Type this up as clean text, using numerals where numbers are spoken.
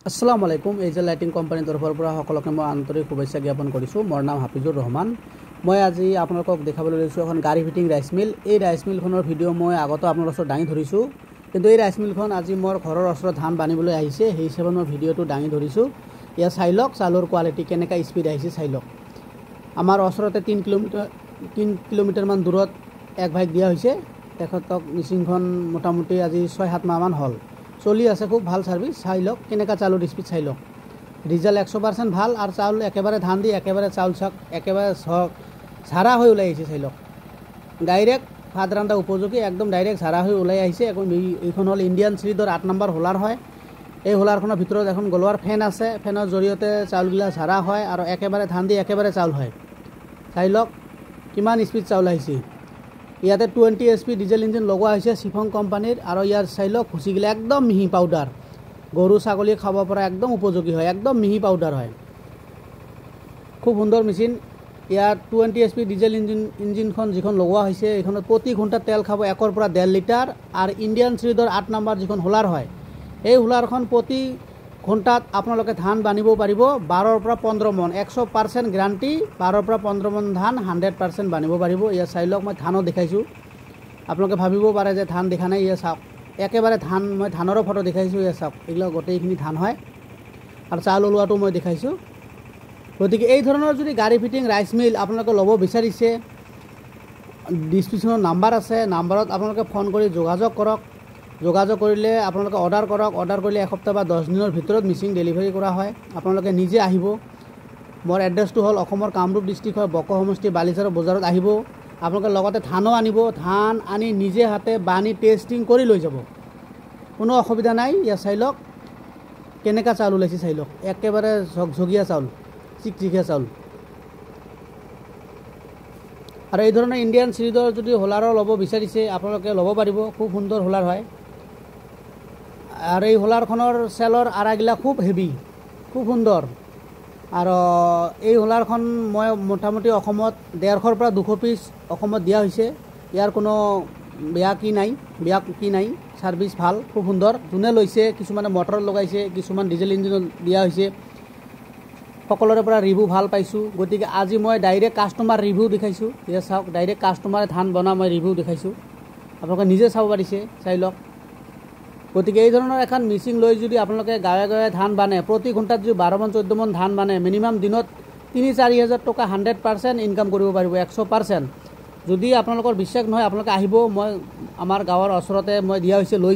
আসসালামু আলাইকুম। এজে লাইটিং কোম্পানীৰ তৰফৰ পৰা সকলোকে মই আন্তৰিক শুভেচ্ছা জ্ঞাপন কৰিছোঁ। মোৰ নাম হাফিজুৰ ৰহমান। মই আজি আপোনালোকক দেখাবলৈ লৈছোঁ এখন গাড়ী ফিটিং ৰাইচ মিল। এই ৰাইচ মিলখনৰ ভিডিঅ' মই আগতে আপোনালোকৰ ওচৰত দাঙি ধৰিছোঁ, কিন্তু এই ৰাইচ মিলখন আজি মোৰ ঘৰৰ ওচৰত ধান বানিবলৈ আহিছে, সেই হিচাপে মই ভিডিঅ'টো দাঙি ধৰিছোঁ। ইয়াৰ চাই লওক চাউলৰ কোৱালিটি কেনেকৈ স্পীড আহিছে চাই লওক। আমাৰ ওচৰতে 3 কিলোমিটাৰমান দূৰত এক ভাইক দিয়া হৈছে। তেখেতক মেচিনখন মোটামুটি আজি 6-7 মাহমান হ'ল চলি আছে, খুব ভাল সার্ভিস। চাই লওক কেনেকা চাউলৰ স্পীড চাই লওক। ৰিজাল্ট 100% ভাল, আৰু চাউল একেবাৰে ধান দি একেবাৰে চাউল চাক একেবাৰে ঝাৰা হৈ ওলাই আহিছে। চাই লওক ডাইৰেক্ট ভাত ৰান্ধা উপযোগী, একদম ডাইৰেক্ট ঝাৰা হৈ ওলাই আহিছে। এইখন হ'ল ইণ্ডিয়ান সিৰিজৰ 8 নম্বৰ হোলাৰ হয়। এই হোলাৰখনৰ ভিতৰত এখন গলোৱাৰ ফেন আছে, ফেনৰ জৰিয়তে চাউলগিলা ঝাৰা হয় আৰু একেবাৰে ধান দি একেবাৰে চাউল হয়। চাই লওক কিমান স্পীড চাউল আহিছে। ইয়াতে 20 HP ডিজেল ইঞ্জিন লগোৱা হৈছে চিফং কোম্পানীৰ, আৰু ইয়াৰ চাই লওক ভুচিগিলা একদম মিহি পাউডাৰ, গৰু ছাগলী খাব পৰা একদম উপযোগী হয়, একদম মিহি পাউডাৰ হয়। খুব সুন্দৰ মেচিন। ইয়াত 20 HP ডিজেল ইঞ্জিনখন যিখন লগোৱা হৈছে এইখনত প্ৰতি ঘণ্টাত তেল খাব 1 পৰা 1.5 লিটাৰ। আৰু ইণ্ডিয়ান সিৰিজৰ 8 নম্বৰ যিখন হোলাৰ হয়, এই হোলাৰখন প্ৰতি ঘণ্টাত আপোনালোকে ধান বানিব পাৰিব 12 পৰা 15 মন, 100% গ্যাৰাণ্টি। 12 পৰা 15 মন ধান 100% বানিব পাৰিব। ইয়াত চাই লওক মই ধানো দেখাইছোঁ। আপোনালোকে ভাবিব পাৰে যে ধান দেখা নাই, ইয়াত চাওক একেবাৰে ধান, মই ধানৰো ফটো দেখাইছোঁ। ইয়াত চাওক এইবিলাক গোটেইখিনি ধান হয়, আৰু চাউল ওলোৱাটো মই দেখাইছোঁ। গতিকে এই ধৰণৰ যদি গাড়ী ফিটিং ৰাইচ মিল আপোনালোকে ল'ব বিচাৰিছে, ডিছক্ৰিপশ্যনত নাম্বাৰ আছে, নাম্বাৰত আপোনালোকে ফোন কৰি যোগাযোগ কৰক। যোগাযোগ কৰিলে আপোনালোকে অৰ্ডাৰ কৰক। অৰ্ডাৰ কৰিলে এসপ্তাহ বা 10 দিনৰ ভিতৰত মেচিন ডেলিভাৰী কৰা হয়। আপোনালোকে নিজে আহিব। মোৰ এড্ৰেছটো হ'ল অসমৰ কামৰূপ ডিষ্ট্ৰিক্টৰ বক সমষ্টি বালিচাৰ বজাৰত আহিব। আপোনালোকে লগতে ধানো আনিব, ধান আনি নিজে হাতে বানি টেষ্টিং কৰি লৈ যাব, কোনো অসুবিধা নাই। ইয়াত চাই লওক কেনেকুৱা চাউল ওলাইছে চাই লওক, একেবাৰে ঝকঝকীয়া চাউল, চিকচিকীয়া চাউল। আৰু এই ধৰণৰ ইণ্ডিয়ান সিৰিজৰ যদি হোলাৰো ল'ব বিচাৰিছে আপোনালোকে ল'ব পাৰিব, খুব সুন্দৰ হোলাৰ হয়। আৰু এই হোলাৰখনৰ চেলৰ আৰাগিলা খুব হেভি, খুব সুন্দৰ। আৰু এই হোলাৰখন মই মোটামুটি অসমত 150 পৰা 200 পিচ অসমত দিয়া হৈছে। ইয়াৰ কোনো বেয়া কি নাই, ছাৰ্ভিচ ভাল, খুব সুন্দৰ। যোনে লৈছে কিছুমানে মটৰত লগাইছে, কিছুমান ডিজেল ইঞ্জিনত দিয়া হৈছে। সকলোৰে পৰা ৰিভিউ ভাল পাইছোঁ। গতিকে আজি মই ডাইৰেক্ট কাষ্টমাৰ ৰিভিউ দেখাইছোঁ। ইয়াত চাওক ডাইৰেক্ট কাষ্টমাৰে ধান বনা মই ৰিভিউ দেখাইছোঁ, আপোনালোকে নিজে চাব পাৰিছে। চাই লওক। গতিকে এই ধৰণৰ এখন মেচিন লৈ যদি আপোনালোকে গাঁৱে গাঁৱে ধান বানে, প্ৰতি ঘণ্টাত যদি 12 মন 14 মন ধান বানে, মিনিমাম দিনত 3-4 হাজাৰ টকা 100% ইনকাম কৰিব পাৰিব, 100%। যদি আপোনালোকৰ বিশ্বাস নহয় আপোনালোকে আহিব, মই আমাৰ গাঁৱৰ ওচৰতে মই দিয়া হৈছে, লৈ